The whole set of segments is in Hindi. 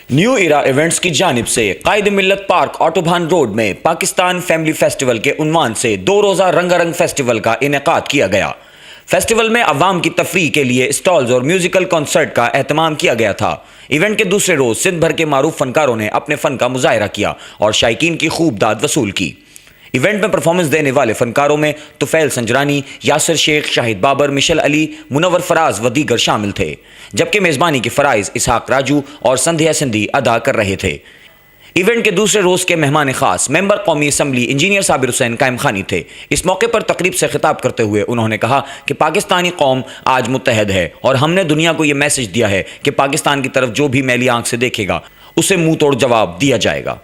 न्यू इरा इवेंट्स की जानिब से कायद मिल्लत पार्क ऑटोबान रोड में पाकिस्तान फैमिली फेस्टिवल के उन्वान से 2 रोज़ा रंगारंग फेस्टिवल का इनेकाद किया गया। फेस्टिवल में अवाम की तफरीह के लिए स्टॉल्स और म्यूजिकल कॉन्सर्ट का एहतमाम किया गया था। इवेंट के दूसरे रोज सिंध भर के मारूफ फनकारों ने अपने फन का मुजाहरा किया और शायकीन की खूब दाद वसूल की। इवेंट में परफॉर्मेंस देने वाले फनकारों में तुफैल संजरानी, यासिर शेख, शाहिद बाबर, मिशल अली, मुनव्वर फराज व दीगर शामिल थे, जबकि मेज़बानी के फ़राइज़ इसहाक राजू और संध्या सिंधी अदा कर रहे थे। इवेंट के दूसरे रोज के मेहमान खास मेंबर कौमी असम्बली इंजीनियर साबिर हुसैन कायम खानी थे। इस मौके पर तकरीब से खिताब करते हुए उन्होंने कहा कि पाकिस्तानी कौम आज मुत्तहद है और हमने दुनिया को यह मैसेज दिया है कि पाकिस्तान की तरफ जो भी मैली आंख से देखेगा उसे मुंह तोड़ जवाब दिया जाएगा।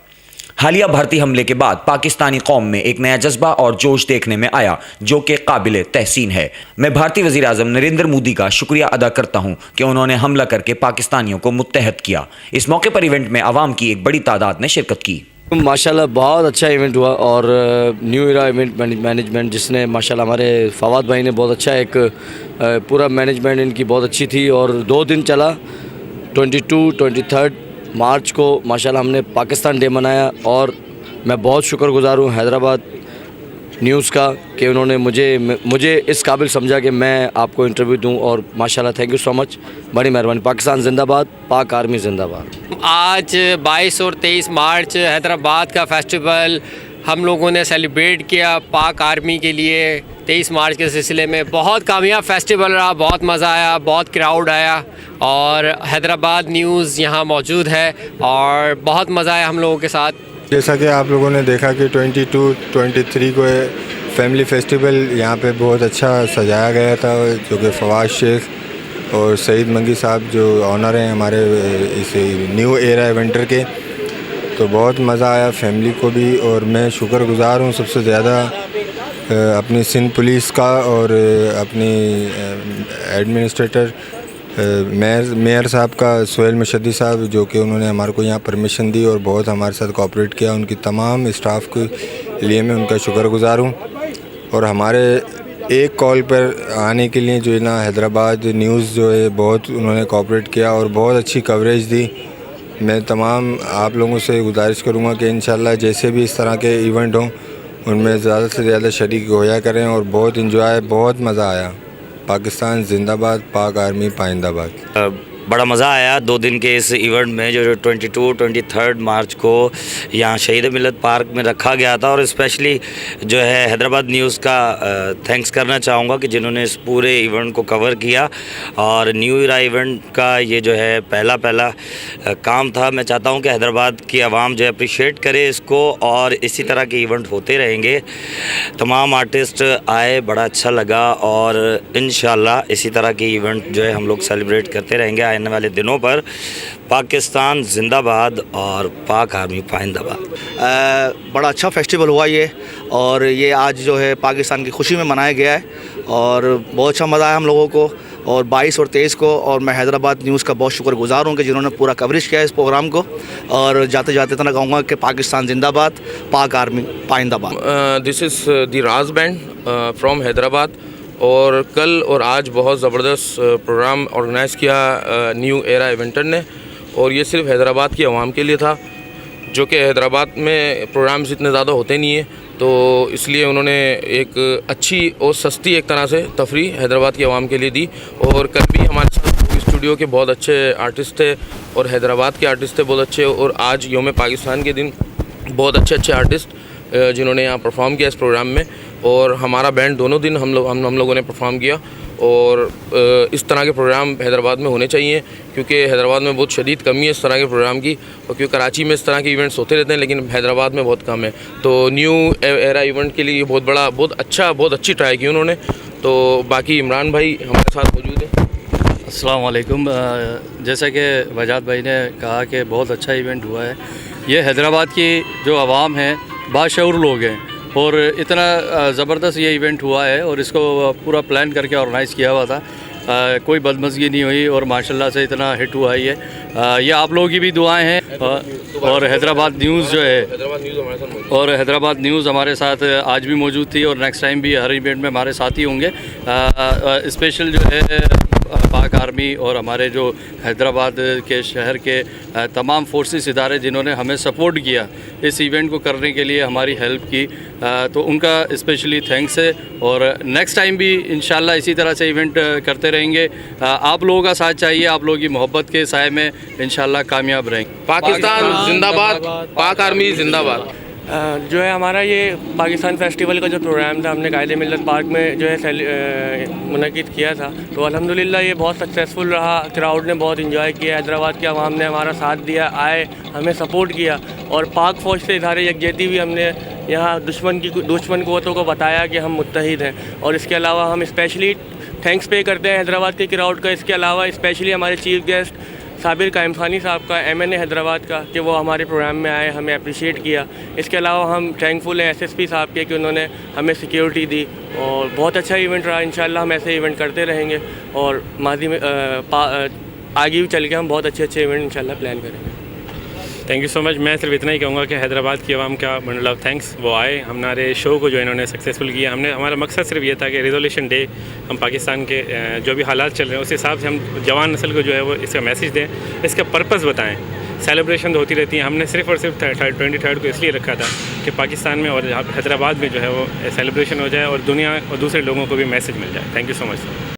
हालिया भारतीय हमले के बाद पाकिस्तानी कौम में एक नया जज्बा और जोश देखने में आया जो कि काबिल तहसीन है। मैं भारतीय वज़ीर आज़म नरेंद्र मोदी का शुक्रिया अदा करता हूं कि उन्होंने हमला करके पाकिस्तानियों को मुत्तहद किया। इस मौके पर इवेंट में आवाम की एक बड़ी तादाद ने शिरकत की। माशाल्लाह बहुत अच्छा इवेंट हुआ और न्यू इरा इवेंट मैनेजमेंट जिसने माशाल्लाह हमारे फवाद भाई ने बहुत अच्छा एक पूरा मैनेजमेंट इनकी बहुत अच्छी थी और 2 दिन चला। 22-23 मार्च को माशाल्लाह हमने पाकिस्तान डे मनाया और मैं बहुत शुक्रगुजार हूँ हैदराबाद न्यूज़ का कि उन्होंने मुझे इस काबिल समझा कि मैं आपको इंटरव्यू दूं और माशाल्लाह थैंक यू सो मच, बड़ी मेहरबानी। पाकिस्तान जिंदाबाद, पाक आर्मी जिंदाबाद। आज 22 और 23 मार्च हैदराबाद का फेस्टिवल हम लोगों ने सेलिब्रेट किया पाक आर्मी के लिए। 23 मार्च के सिलसिले में बहुत कामयाब फेस्टिवल रहा, बहुत मज़ा आया, बहुत क्राउड आया और हैदराबाद न्यूज़ यहाँ मौजूद है और बहुत मज़ा आया हम लोगों के साथ। जैसा कि आप लोगों ने देखा कि 22-23 को फैमिली फेस्टिवल यहाँ पे बहुत अच्छा सजाया गया था, जो कि फवाद शेख और सईद मंगी साहब जो ऑनर हैं हमारे इस न्यू एरा इवेंटर के, तो बहुत मज़ा आया फैमिली को भी। और मैं शुक्रगुजार हूँ सबसे ज़्यादा अपनी सिंध पुलिस का और अपनी एडमिनिस्ट्रेटर मेयर साहब का, सोहेल मुशद्दी साहब, जो कि उन्होंने हमारे को यहाँ परमिशन दी और बहुत हमारे साथ कोऑपरेट किया। उनकी तमाम स्टाफ के लिए मैं उनका शुक्रगुजार हूँ। और हमारे एक कॉल पर आने के लिए जो है ना हैदराबाद न्यूज़ जो है बहुत उन्होंने कोऑपरेट किया और बहुत अच्छी कवरेज दी। मैं तमाम आप लोगों से गुजारिश करूँगा कि इंशाल्लाह जैसे भी इस तरह के इवेंट हों उनमें ज़्यादा से ज़्यादा शरीक होया करें और बहुत इंजॉय, बहुत मज़ा आया। पाकिस्तान जिंदाबाद, पाक आर्मी पाइंदाबाद। बड़ा मज़ा आया 2 दिन के इस इवेंट में जो 22-23 मार्च को यहाँ शहीद मिल्लत पार्क में रखा गया था। और स्पेशली जो है हैदराबाद न्यूज़ का थैंक्स करना चाहूँगा कि जिन्होंने इस पूरे इवेंट को कवर किया। और न्यू इरा इवेंट का ये जो है पहला काम था। मैं चाहता हूँ कि हैदराबाद की आवाम जो है अप्रिशिएट करे इसको और इसी तरह के इवेंट होते रहेंगे। तमाम आर्टिस्ट आए, बड़ा अच्छा लगा और इंशाल्लाह इसी तरह के इवेंट जो है हम लोग सेलिब्रेट करते रहेंगे आने वाले दिनों पर। पाकिस्तान जिंदाबाद और पाक आर्मी पाइंदाबाद। बड़ा अच्छा फेस्टिवल हुआ ये और ये आज जो है पाकिस्तान की खुशी में मनाया गया है और बहुत अच्छा मज़ा आया हम लोगों को। और 22 और 23 को और मैं हैदराबाद न्यूज़ का बहुत शुक्रगुजार हूँ कि जिन्होंने पूरा कवरेज किया इस प्रोग्राम को। और जाते जाते इतना कहूँगा कि पाकिस्तान जिंदाबाद, पाक आर्मी पाइंदाबाद। This is the Raj band from Hyderabad और कल और आज बहुत ज़बरदस्त प्रोग्राम ऑर्गेनाइज़ किया न्यू एरा इवेंटर ने। और ये सिर्फ हैदराबाद की आवाम के लिए था, जो कि हैदराबाद में प्रोग्राम्स इतने ज़्यादा होते नहीं हैं, तो इसलिए उन्होंने एक अच्छी और सस्ती एक तरह से तफरीह हैदराबाद की आवाम के लिए दी। और कल भी हमारे साथ स्टूडियो के बहुत अच्छे आर्टिस्ट थे और हैदराबाद के आर्टिस्ट थे बहुत अच्छे। और आज यौम पाकिस्तान के दिन बहुत अच्छे आर्टिस्ट जिन्होंने यहाँ परफॉर्म किया इस प्रोग्राम में। और हमारा बैंड दोनों दिन हम लोगों ने परफॉर्म किया। और इस तरह के प्रोग्राम हैदराबाद में होने चाहिए क्योंकि हैदराबाद में बहुत शदीद कमी है इस तरह के प्रोग्राम की। और क्योंकि कराची में इस तरह के इवेंट्स होते रहते हैं लेकिन हैदराबाद में बहुत कम है। तो न्यू एरा इवेंट के लिए बहुत अच्छी ट्राई की उन्होंने। तो बाकी इमरान भाई हमारे साथ मौजूद है। अस्सलाम वालेकुम। जैसा कि वजाद भाई ने कहा कि बहुत अच्छा इवेंट हुआ है। ये हैदराबाद की जो आवाम है बाशऊर लोग हैं और इतना ज़बरदस्त ये इवेंट हुआ है और इसको पूरा प्लान करके ऑर्गेनाइज़ किया हुआ था। कोई बदमज़गी नहीं हुई और माशाल्लाह से इतना हिट हुआ है ये आप लोगों की भी दुआएं हैं। और हैदराबाद न्यूज़ जो है हैदराबाद न्यूज़ हमारे साथ आज भी मौजूद थी और नेक्स्ट टाइम भी हर इवेंट में हमारे साथ ही होंगे। स्पेशल जो है पाक आर्मी और हमारे जो हैदराबाद के शहर के तमाम फोर्सेस इदारे जिन्होंने हमें सपोर्ट किया इस इवेंट को करने के लिए, हमारी हेल्प की, तो उनका स्पेशली थैंक्स है। और नेक्स्ट टाइम भी इंशाल्लाह इसी तरह से इवेंट करते रहेंगे। आप लोगों का साथ चाहिए, आप लोगों की मोहब्बत के साए में इंशाल्लाह कामयाब रहेंगे। पाकिस्तान जिंदाबाद, पाक आर्मी जिंदाबाद। जो है हमारा ये पाकिस्तान फेस्टिवल का जो प्रोग्राम था, हमने कायदे मिल्लत पार्क में जो है मुनक़िद किया था, तो अल्हम्दुलिल्लाह ये बहुत सक्सेसफुल रहा। क्राउड ने बहुत इंजॉय किया, हैदराबाद के अवाम ने हमारा साथ दिया, आए हमें सपोर्ट किया, और पाक फ़ौज से इज़हार यकजहती भी हमने यहाँ दुश्मन क़ुव्वतों को बताया कि हम मुत्तहिद हैं। और इसके अलावा हम स्पेशली थैंक्स पे करते हैं हैदराबाद के क्राउड का। इसके अलावा स्पेशली हमारे चीफ गेस्ट साबिर कायम खानी साहब का, MNA हैदराबाद का, कि वो हमारे प्रोग्राम में आए, हमें अप्रिशिएट किया। इसके अलावा हम थैंकफुल हैं SSP साहब के कि उन्होंने हमें सिक्योरिटी दी, और बहुत अच्छा इवेंट रहा। इंशाल्लाह हम ऐसे इवेंट करते रहेंगे, और माजी में आगे भी चल के हम बहुत अच्छे इवेंट इंशाल्लाह प्लान करेंगे। Thank you so much. मैं सिर्फ इतना ही कहूँगा कि हैदराबाद की आवाम का बंडल ऑफ थैंक्स, वो आए हमारे शो को जो इन्होंने सक्सेसफुल किया। हमारा मकसद सिर्फ ये था कि रिजोल्यूशन डे हम पाकिस्तान के जो भी हालात चल रहे हैं उस हिसाब से हम जवान नस्ल को जो है वो इसका मैसेज दें, इसका पर्पस बताएं। सेलिब्रेशन तो होती रहती है, हमने सिर्फ और सिर्फ 23 को इसलिए रखा था कि पाकिस्तान में और हैदराबाद में जो है वो सेलिब्रेशन हो जाए और दुनिया और दूसरे लोगों को भी मैसेज मिल जाए। Thank you so much sir.